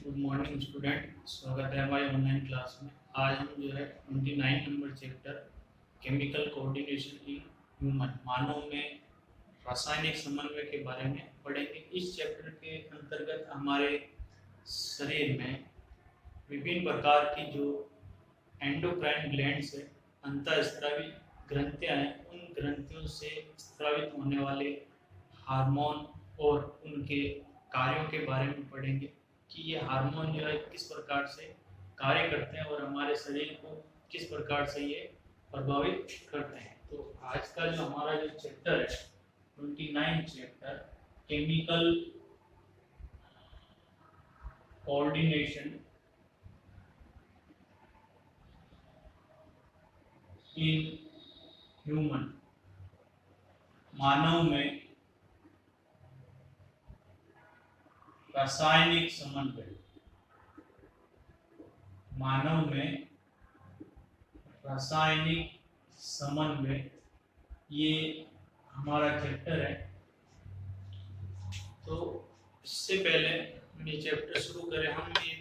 Good morning student, स्वागत है हमारी ऑनलाइन क्लास में। आज हम जो है 29 number chapter chemical coordination in human, मानव में रासायनिक समन्वय के बारे में पढ़ेंगे। इस चैप्टर के अंतर्गत हमारे शरीर में विभिन्न प्रकार की जो एंडोक्राइन ग्लैंड्स है, अंतःस्रावी ग्रंथियां हैं, उन ग्रंथियों से स्रावित होने वाले हार्मोन और उनके कार्यों के बारे में पढ़ेंगे कि ये हार्मोन जो है किस प्रकार से कार्य करते हैं और हमारे शरीर को किस प्रकार से ये प्रभावित करते हैं। तो आज का जो हमारा जो चैप्टर है 29 chapter chemical coordination in human, मानव में रासायनिक समन्वय, मानव में रासायनिक समन्वय, ये हमारा चैप्टर है। तो इससे पहले ये चैप्टर शुरू करें, हम ये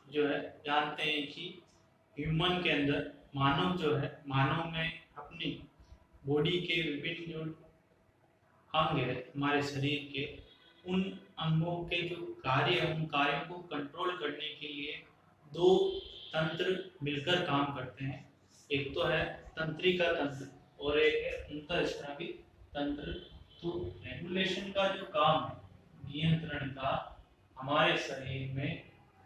जो है जानते हैं कि ह्यूमन के अंदर मानव जो है, मानव में अपनी बॉडी के विभिन्न जो अंग है हमारे शरीर के, उन अंगों के जो कार्य है उन कार्यों को कंट्रोल करने के लिए दो तंत्र मिलकर काम करते हैं। एक तो है तंत्रिका तंत्र और एक है अंतःस्रावी तंत्र। तो रेगुलेशन का जो काम है, नियंत्रण का, हमारे शरीर में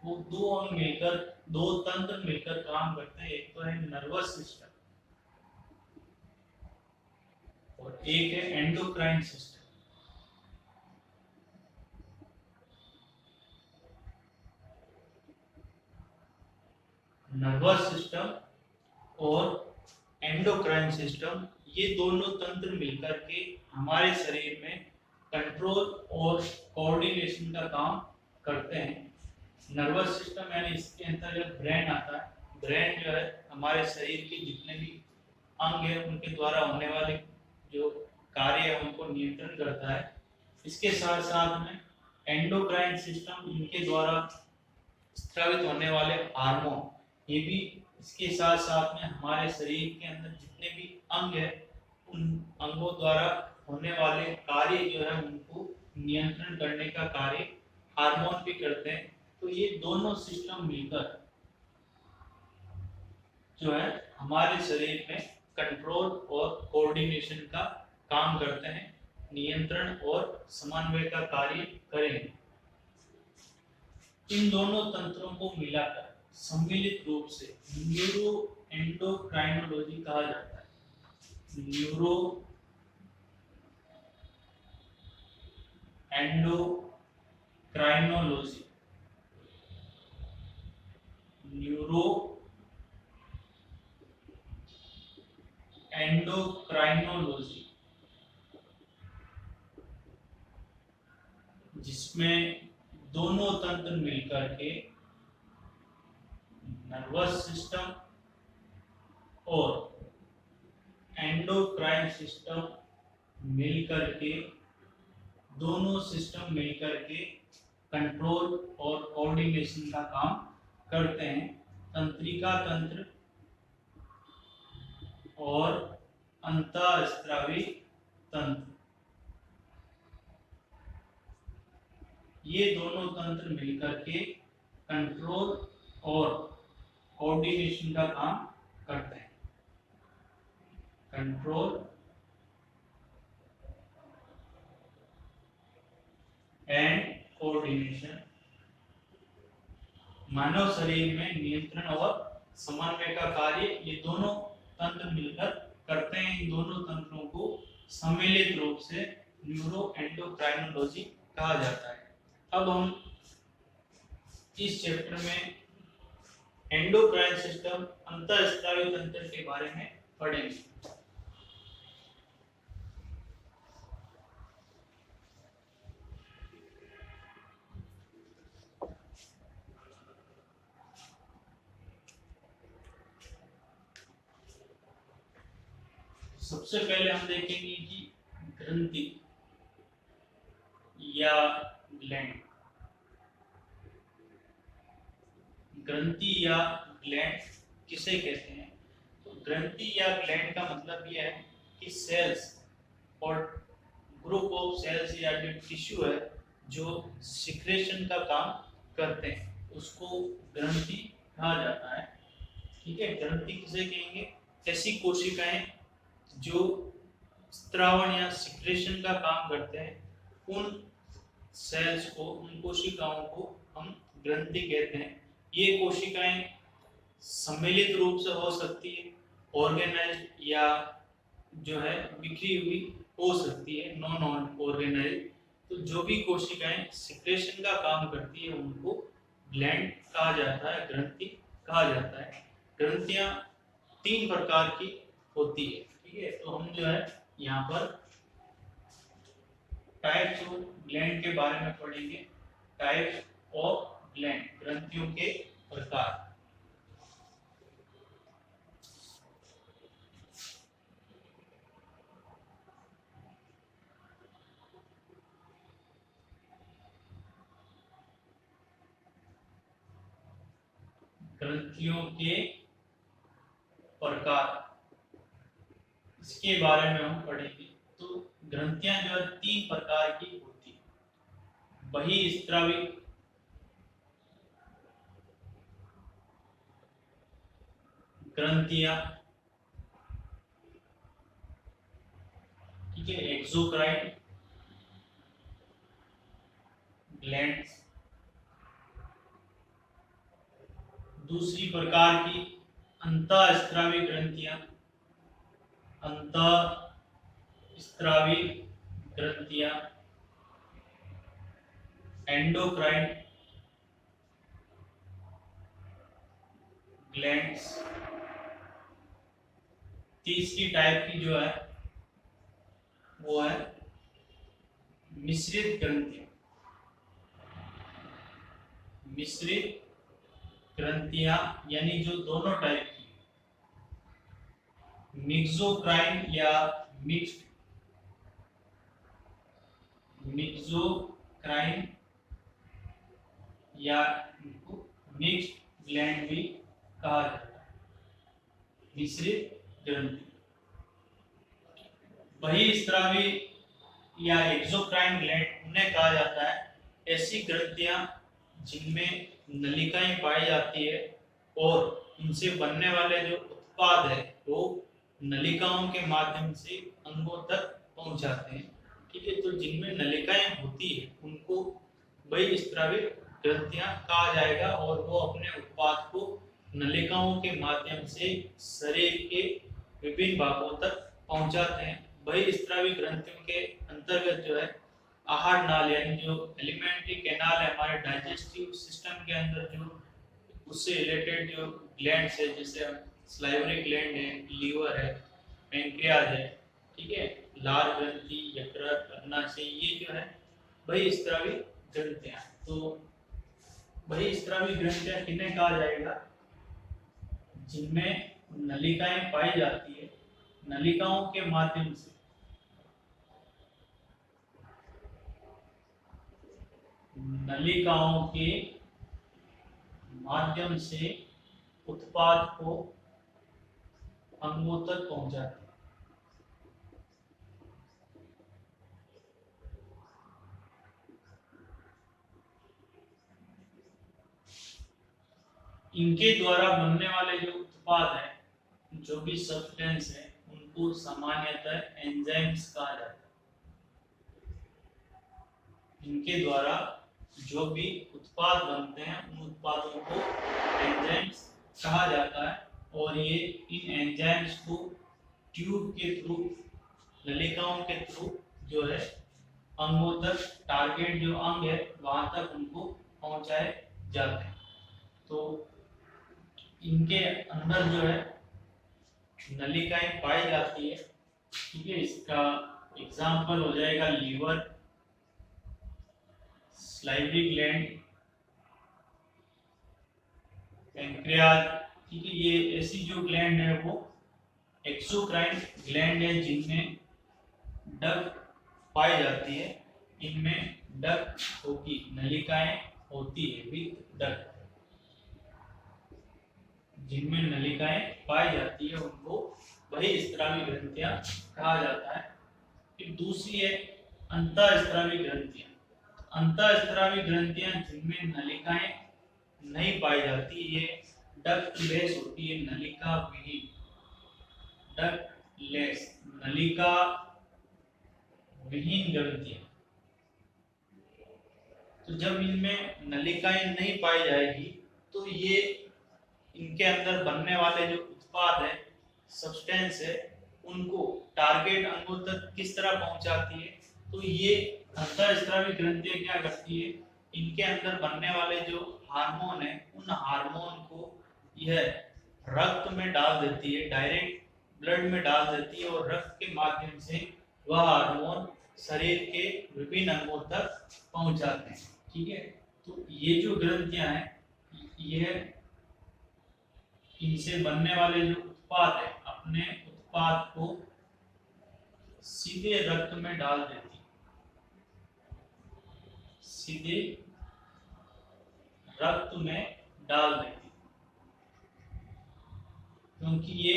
वो दो अंग मिलकर, दो तंत्र मिलकर काम करते हैं। एक तो है नर्वस सिस्टम और एक है एंडोक्राइन सिस्टम। नर्वस सिस्टम और एंडोक्राइन सिस्टम, ये दोनों तंत्र मिलकर के हमारे शरीर में कंट्रोल और कोऑर्डिनेशन का काम करते हैं। नर्वस सिस्टम यानी इसके अंतर्गत ब्रेन आता है। ब्रेन जो है हमारे शरीर के जितने भी अंग है उनके द्वारा होने वाले जो कार्य है उनको नियंत्रण करता है। इसके साथ साथ में एंडोक्राइन सिस्टम, इनके द्वारा स्रावित होने वाले हार्मोन, ये भी इसके साथ साथ में हमारे शरीर के अंदर जितने भी अंग है उन अंगों द्वारा होने वाले कार्य जो है उनको नियंत्रण करने का कार्य हार्मोन भी करते हैं। तो ये दोनों सिस्टम मिलकर जो है हमारे शरीर में कंट्रोल और कोऑर्डिनेशन का काम करते हैं, नियंत्रण और समन्वय का कार्य करेंगे। इन दोनों तंत्रों को मिलाकर सम्मिलित रूप से न्यूरो एंडोक्राइनोलॉजी कहा जाता है। न्यूरो एंडोक्राइनोलॉजी, न्यूरो एंडोक्राइनोलॉजी, जिसमें दोनों तंत्र मिलकर के नर्वस सिस्टम और एंडोक्राइन सिस्टम मिलकर के, दोनों सिस्टम मिलकर के कंट्रोल और कोऑर्डिनेशन का काम करते हैं। तंत्रिका तंत्र और अंतःस्रावी तंत्र, ये दोनों तंत्र मिलकर के कंट्रोल और कोऑर्डिनेशन का काम करते हैं। कंट्रोल एंड कोऑर्डिनेशन, मानव शरीर में नियंत्रण और समन्वय का कार्य ये दोनों तंत्र मिलकर करते हैं। इन दोनों तंत्रों को सम्मिलित रूप से न्यूरो एंडोक्राइनोलॉजी कहा जाता है। अब हम इस चैप्टर में एंडोक्राइन सिस्टम, अंतःस्रावी तंत्र के बारे में पढ़ेंगे। सबसे पहले हम देखेंगे कि ग्रंथि या ग्लैंड ग्रंथि या ग्लैंड किसे कहते हैं? तो ग्रंथि या ग्लैंड का मतलब यह है कि सेल्स और ग्रुप ऑफ सेल्स या जो टिश्यू है जो सिक्रेशन का काम करते हैं उसको ग्रंथि कहा जाता है। ठीक है, ग्रंथि किसे कहेंगे? ऐसी कोशिकाएं जो स्त्रावण या सिक्रेशन का काम करते हैं उन सेल्स को, उन कोशिकाओं को हम ग्रंथि कहते हैं। ये कोशिकाएं सम्मिलित रूप से हो सकती है, ऑर्गेनाइज्ड या जो है बिखरी हुई हो सकती है, नॉन ऑर्गेनाइज्ड। तो जो भी कोशिकाएं सिक्रेशन का काम करती है उनको ग्लैंड कहा जाता है, ग्रंथि कहा जाता है। ग्रंथियां 3 प्रकार की होती है। ठीक है, तो हम जो है यहाँ पर टाइप्स ऑफ ग्लैंड के बारे में पढ़ेंगे। टाइप्स ऑफ ग्लैंड, ग्रंथियों के प्रकार। ग्रंथियों के प्रकार, इसके बारे में हम पढ़ेंगे। तो ग्रंथियां जो है 3 प्रकार की होती है। बहिःस्रावी ग्रंथियां, ठीक है, एक्सोक्राइन ग्लैंड्स। दूसरी प्रकार की अंतःस्रावी ग्रंथियां, अंतःस्रावी ग्रंथियां एंडोक्राइन ग्लैंड्स। तीसरी टाइप की जो है वो है मिश्रित ग्रंथियां। मिश्रित ग्रंथियां यानी जो दोनों टाइप की, मिक्सोक्राइन या मिक्सोक्राइन या मिक्स्ड ग्लैंड भी कहा जाता है। मिश्रित ग्रंथि। बहिःस्रावी या एक्सोक्राइन ग्लैंड उन्हें कहा जाता है ऐसी ग्रंथियां जिनमें नलिकाएं पाई जाती है और उनसे बनने वाले जो उत्पाद है वो नलिकाओं के माध्यम से अंगों तक पहुंचाते हैं। ठीक है, तो जिनमें नलिकाएं होती है उनको बहिःस्रावी ग्रंथियां कहा जाएगा और वो अपने उत्पाद को नलिकाओं के माध्यम से शरीर के विभिन्न भागों तक पहुंचाते हैं। बहिःस्रावी ग्रंथियों के अंतर्गत जो है आहार नाल यानी जो एलिमेंट्री कैनाल है हमारे डाइजेस्टिव सिस्टम के अंदर, जो उससे रिलेटेड जो ग्लैंड्स है जैसे सलाइवरी ग्लैंड है, लीवर है, पैंक्रियाज है, ठीक है, लार ग्रंथि, यकृत, अग्नाशय, ये जो है बहिःस्रावी ग्रंथियां। तो बहिःस्रावी ग्रंथियां किन्हें कहा जाएगा? जिनमें नलिकाएं पाई जाती है, नलिकाओं के माध्यम से उत्पाद को अंगों तक पहुंचाते हैं। इनके द्वारा बनने वाले जो उत्पाद है, जो भी सब्सटेंस है, उनको सामान्यतः एंजाइम्स कहा जाता है। इनके द्वारा जो भी उत्पाद बनते हैं उन उत्पादों को एंजाइम्स कहा जाता है और ये इन एंजाइम्स को ट्यूब के थ्रू, नलिकाओं के थ्रू जो है अंगों तक, टारगेट जो अंग है वहां तक उनको पहुंचाए जाते हैं। तो इनके अंदर जो है नलिकाएं पाई जाती है। ठीक है, इसका एग्जाम्पल हो जाएगा लीवर, सलाइवरी ग्लैंड, पैंक्रियाज। ठीक है, ये ऐसी जो ग्लैंड है वो एक्सोक्राइन ग्लैंड है जिनमें डक्ट पाई जाती है। इनमें डक्ट होगी, नलिकाएं होती है विद डक्ट। जिनमें नलिकाएं पाई जाती है उनको बहिस्रावी ग्रंथियां कहा जाता है। फिर दूसरी है अंतःस्रावी ग्रंथियां। अंतःस्रावी ग्रंथियां जिनमें नलिकाएं नहीं पाई जाती, ये डक्टलेस होती है, नलिका विहीन, डक्टलेस नलिका विहीन ग्रंथियां। तो जब इनमें नलिकाएं नहीं पाई जाएगी तो ये इनके अंदर बनने वाले जो उत्पाद है, सब्सटेंस है, उनको टारगेट अंगों तक किस तरह पहुंचाती है। तो ये अंतःस्रावी ग्रंथियां क्या करती है, इनके अंदर बनने वाले जो हार्मोन है उन हार्मोन को यह रक्त में डाल देती है, डायरेक्ट ब्लड में डाल देती है, और रक्त के माध्यम से वह हार्मोन शरीर के विभिन्न अंगों तक पहुंचाते हैं। ठीक है, तो ये जो ग्रंथियां हैं, यह इनसे बनने वाले जो उत्पाद है, अपने उत्पाद को सीधे रक्त में डाल देती, सीधे रक्त में डाल देती, क्योंकि ये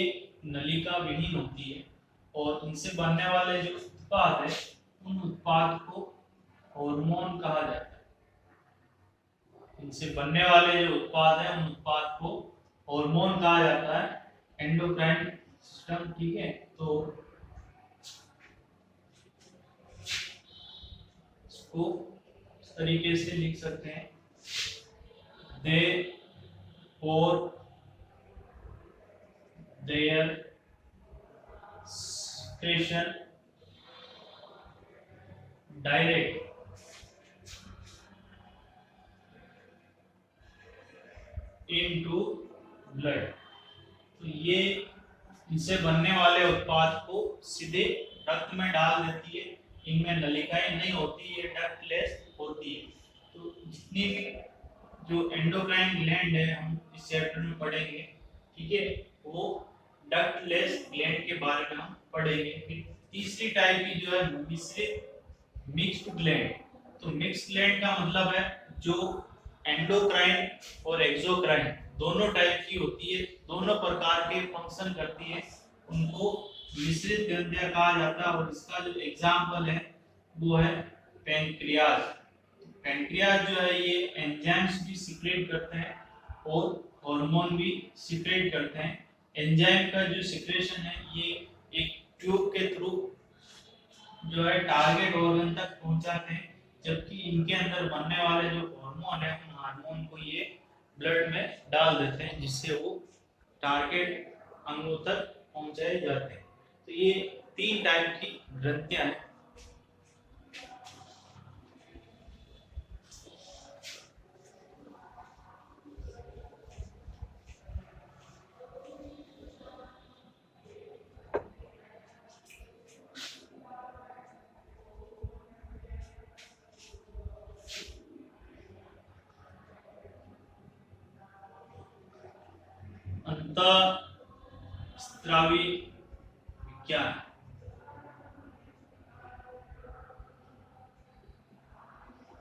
नलिका विहीन होती है। और इनसे बनने वाले जो उत्पाद है उन उत्पाद को हार्मोन कहा जाता है। इनसे बनने वाले जो उत्पाद है उन उत्पाद को हार्मोन कहा जाता है, एंडोक्राइन सिस्टम। ठीक है, तो इसको इस तरीके से लिख सकते हैं, दे और their secretion direct into blood। तो ये इनसे बनने वाले उत्पाद को सीधे रक्त में डाल देती है। इनमें नलिकाएं नहीं होती, ये डक्टलेस होती है। तो जितनी भी जो एंडोक्राइन ग्लैंड है, हम इस चैप्टर में पढ़ेंगे। ठीक है, वो डक्टलेस ग्लैंड के बारे में हम पढ़ेंगे। फिर तीसरी टाइप की जो है मिश्रित मिक्स्ड ग्लैंड। तो मिक्स्ड ग्लैंड का मतलब है जो एंडोक्राइन और एक्सोक्राइन दोनों टाइप की होती है, दोनों प्रकार के फंक्शन करती है, उनको मिश्रित ग्रंथियां कहा जाता है। और इसका जो एग्जाम्पल है वो है पैंक्रियाज। पैंक्रियाज जो है ये एंजाइम्स भी सीक्रेट करते हैं और हार्मोन भी सीक्रेट करते हैं। एंजाइम का जो सीक्रेशन है ये एक ट्यूब के थ्रू जो है टारगेट ऑर्गन तक पहुंचाते हैं, जबकि इनके अंदर बनने वाले जो हार्मोन है उन हार्मोन को ये ब्लड में डाल देते हैं, जिससे वो टारगेट अंगों तक पहुंचाए जाते हैं। तो ये तीन टाइप की ग्रंथियां हैं। अंतःस्रावी विज्ञान।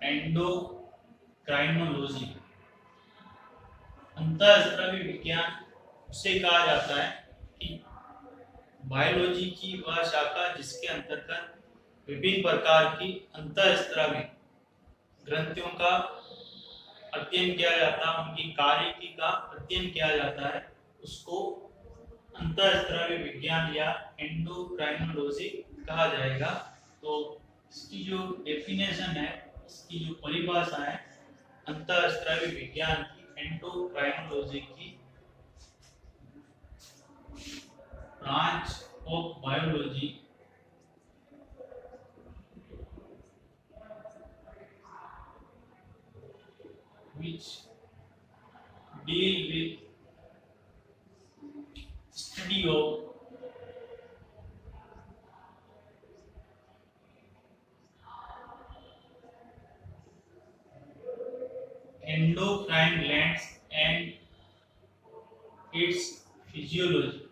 एंडोक्राइनोलॉजी। अंतःस्रावी विज्ञान उसे कहा जाता है कि बायोलॉजी की वह शाखा जिसके अंतर्गत विभिन्न प्रकार की अंतःस्रावी ग्रंथियों का अध्ययन किया जाता है, उनकी कार्यकी का अध्ययन किया जाता है, उसको अंतःस्रावी विज्ञान या एंडोक्राइनोलॉजी कहा जाएगा। तो इसकी जो डेफिनेशन है, इसकी जो परिभाषा है अंतःस्रावी विज्ञान की, एंडोक्राइनोलॉजी की, branch of biology which deal with study of endocrine glands and its physiology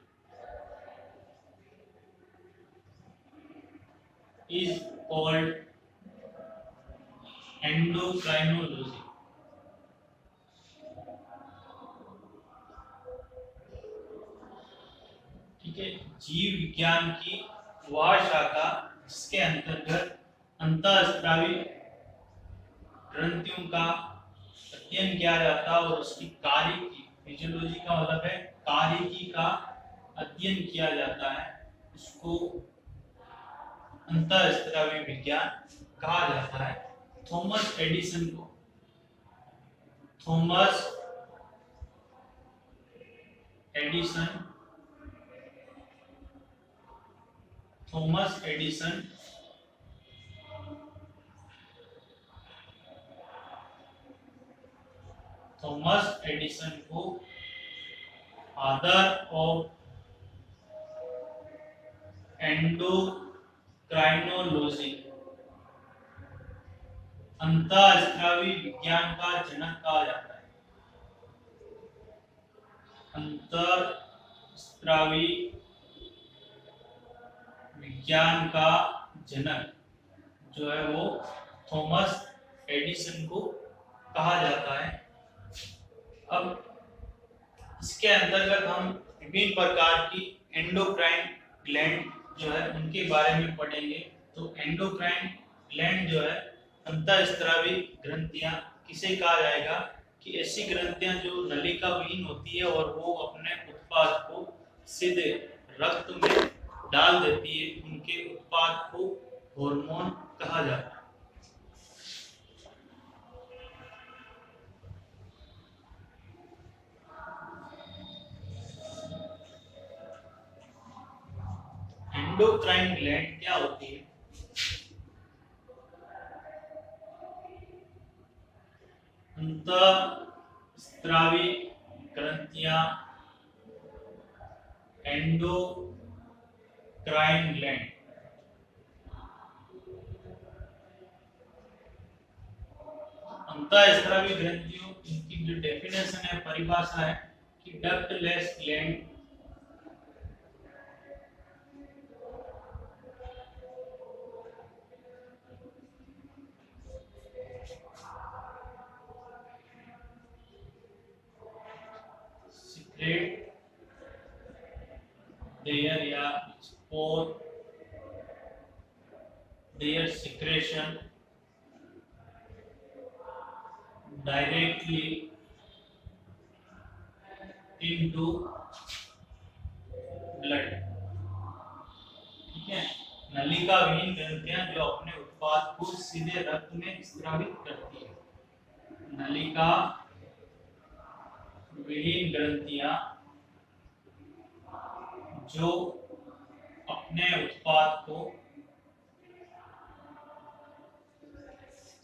is called endocrinology। ठीक है, जीव विज्ञान की वह शाखा जिसके अंतर्गत अंतःस्रावी ग्रंथियों का अध्ययन किया जाता है और उसकी कार्यकी, फिजियोलॉजी का मतलब है कार्यकी का अध्ययन किया जाता है, उसको अंतःस्रावी विज्ञान कहा जाता है। थॉमस एडिसन को थॉमस एडिसन को फादर ऑफ एंडोक्राइनोलॉजी, अंतःस्रावी विज्ञान का जनक कहा जाता है। अंतःस्रावी विज्ञान का जनक जो है वो थॉमस एडिसन को कहा जाता है। अब इसके अंतर्गत हम विभिन्न प्रकार की एंडोक्राइन ग्लैंड जो है उनके बारे में पढ़ेंगे। तो एंडोक्राइन ग्लैंड जो है अंतःस्रावी ग्रंथियां किसे कहा जाएगा कि ऐसी ग्रंथियां जो नलिका विहीन होती है और वो अपने उत्पाद को सीधे रक्त में डाल देती है, उनके उत्पाद को हार्मोन कहा जाता है। एंडोक्राइन ग्लैंड क्या होती है? अंतःस्रावी ग्रंथियां एंडोक्राइन ग्लैंड अंतःस्रावी ग्रंथियों, इनकी जो डेफिनेशन है, परिभाषा है कि ductless gland their secretion directly into blood। ठीक है, नलिका विहीन ग्रंथियां जो अपने उत्पाद को सीधे रक्त में स्रावित करती है। नलिका विहीन ग्रंथियां जो अपने उत्पाद को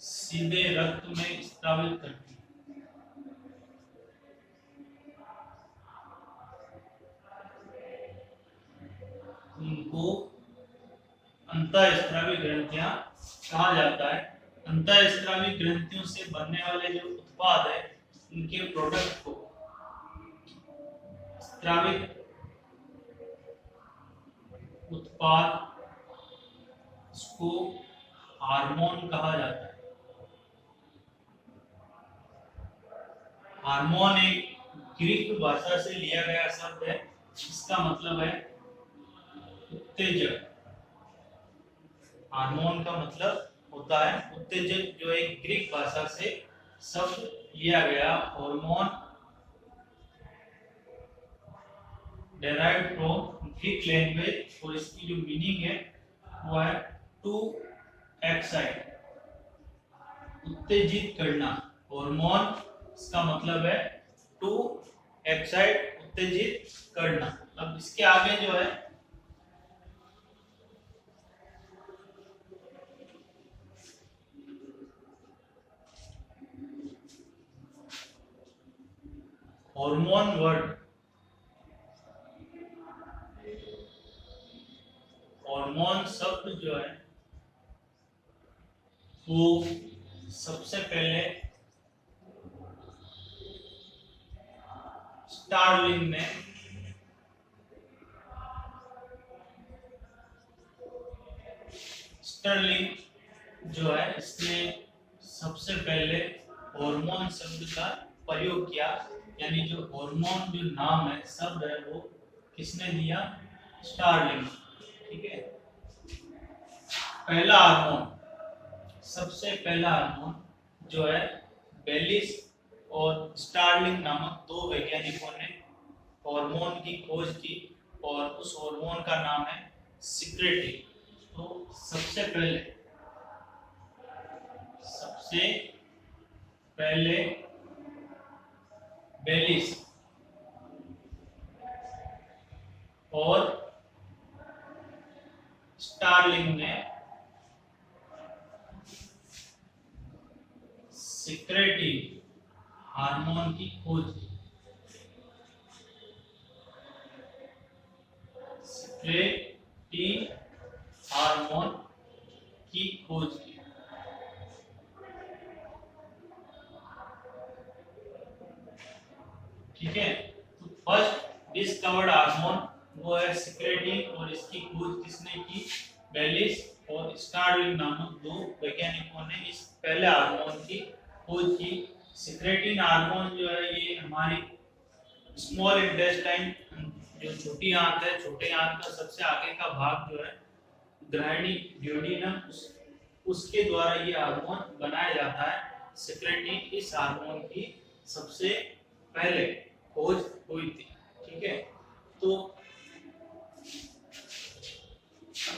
सीधे रक्त में स्रावित करती है। उनको अंतःस्रावी ग्रंथियां कहा जाता है। अंतःस्रावी ग्रंथियों से बनने वाले जो उत्पाद है, उनके प्रोडक्ट को स्रावित उत्पाद, इसको हार्मोन कहा जाता है। हार्मोन एक ग्रीक भाषा से लिया गया शब्द है, इसका मतलब है उत्तेजक। हार्मोन का मतलब होता है उत्तेजक, जो एक ग्रीक भाषा से शब्द लिया गया। Hormone derived from Greek language और इसकी जो मीनिंग है वो है टू एक्साइट, उत्तेजित करना। हार्मोन इसका मतलब है टू एक्साइट, उत्तेजित करना। अब इसके आगे जो है हार्मोन वर्ड, हार्मोन शब्द जो है वो सबसे पहले स्टार्लिंग ने जो है इसने सबसे पहले हार्मोन शब्द का प्रयोग किया। यानी जो हार्मोन जो नाम है, शब्द है, वो किसने दिया? स्टार्लिंग, ठीक है। पहला हार्मोन, सबसे पहला हार्मोन जो है बेलिस और स्टार्लिंग नामक दो वैज्ञानिकों ने हार्मोन की खोज की और उस हार्मोन का नाम है सिक्रेटिन। तो सबसे पहले बेलिस और स्टार्लिंग ने सिक्रेटिन हार्मोन की खोज की। सिक्रेटिन हार्मोन की खोज की। ठीक है, तो फर्स्ट डिस्कवर्ड हार्मोन वो है सिक्रेटिन और इसकी खोज किसने की? बेलिस और स्टार्लिंग नामक दो वैज्ञानिकों ने इस पहले हार्मोन की खोज की। सिक्रेटिन हार्मोन जो है ये हमारी स्मॉल इंटेस्टाइन, जो छोटी आंत है, छोटे आंत का सबसे आगे का भाग जो है ग्राहिणी ड्यूोडेनम, उसके द्वारा ये हार्मोन बनाया जाता है सिक्रेटिन। इस हार्मोन की सबसे पहले खोज हुई थी। ठीक है, तो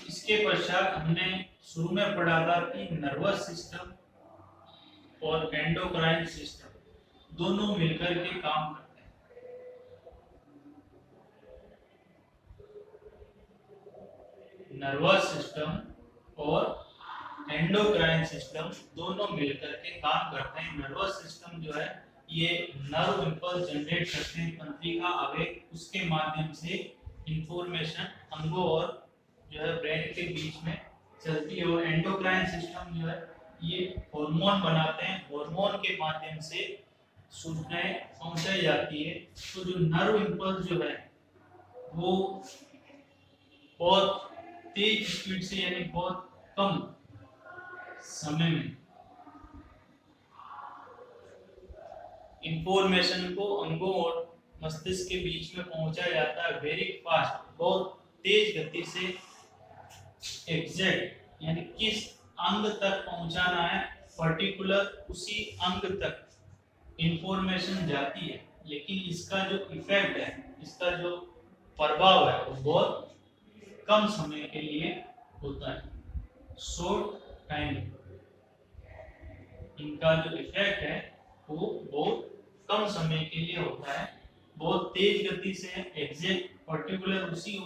इसके पश्चात हमने शुरू में पढ़ा था कि नर्वस सिस्टम और एंडोक्राइन सिस्टम दोनों मिलकर के काम करते हैं। नर्वस सिस्टम और एंडोक्राइन सिस्टम दोनों मिलकर के काम करते हैं। नर्वस सिस्टम जो है ये नर्व इंपल्स जनरेट करते हैं, तंत्रिका आवेग, उसके माध्यम से इंफॉर्मेशन अंगों और जो है ब्रेन के बीच में चलती है। और एंडोक्राइन सिस्टम जो है ये हार्मोन बनाते हैं, हार्मोन के माध्यम से सूचनाएं पहुंचाई जाती है। तो जो नर्व इंपल्स जो है वो बहुत तेज स्पीड से, यानी बहुत कम समय में इंफॉर्मेशन को अंगों और मस्तिष्क के बीच में पहुंचाया जाता है। वेरी फास्ट, बहुत तेज गति से, एग्जैक्ट यानी किस अंग तक पहुंचाना है, पर्टिकुलर उसी अंग तक इंफॉर्मेशन जाती है। लेकिन इसका जो इफेक्ट है, इसका जो प्रभाव है वो बहुत कम समय के लिए होता है, शॉर्ट टाइम। इनका जो इफेक्ट है वो बहुत कम समय के लिए होता है, बहुत तेज गति से एग्जैक्ट पर्टिकुलर उसी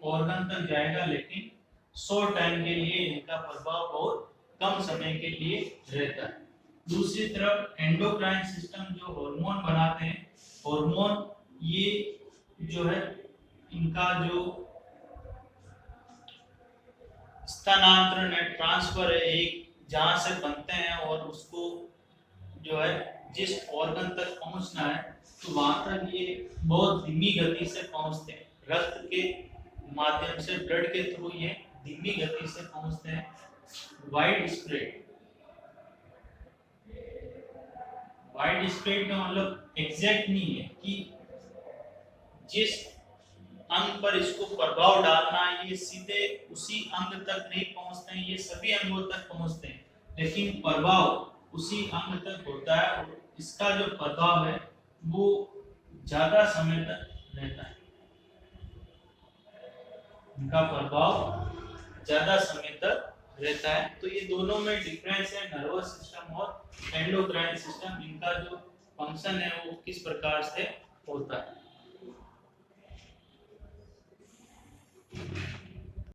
ऑर्गन तक जाएगा, लेकिन शॉर्ट टाइम के लिए इनका प्रभाव बहुत कम समय के लिए रहता है। दूसरी तरफ एंडोक्राइन सिस्टम जो हार्मोन बनाते हैं, हार्मोन ये जो है इनका जो स्थानांतरण है, ट्रांसफर है, एक जहां से बनते हैं और उसको जो है जिस ऑर्गन तक पहुंचना है तो वहां तक ये बहुत धीमी गति से पहुंचते हैं। रक्त के माध्यम से, ब्लड के थ्रू ये धीमी गति से पहुंचते हैं। वाइड स्प्रेड, वाइड स्प्रेड का मतलब एग्जैक्ट नहीं है कि जिस अंग पर इसको प्रभाव डालना है ये सीधे उसी अंग तक नहीं पहुंचते हैं, ये सभी अंगों तक पहुंचते हैं, लेकिन प्रभाव उसी अंग तक होता है और इसका जो प्रभाव है वो ज्यादा समय तक रहता है। इनका प्रभाव ज्यादा समय तक रहता है। तो ये दोनों में डिफरेंस है, नर्वस सिस्टम और एंडोक्राइन सिस्टम। इनका जो फंक्शन है वो किस प्रकार से होता है।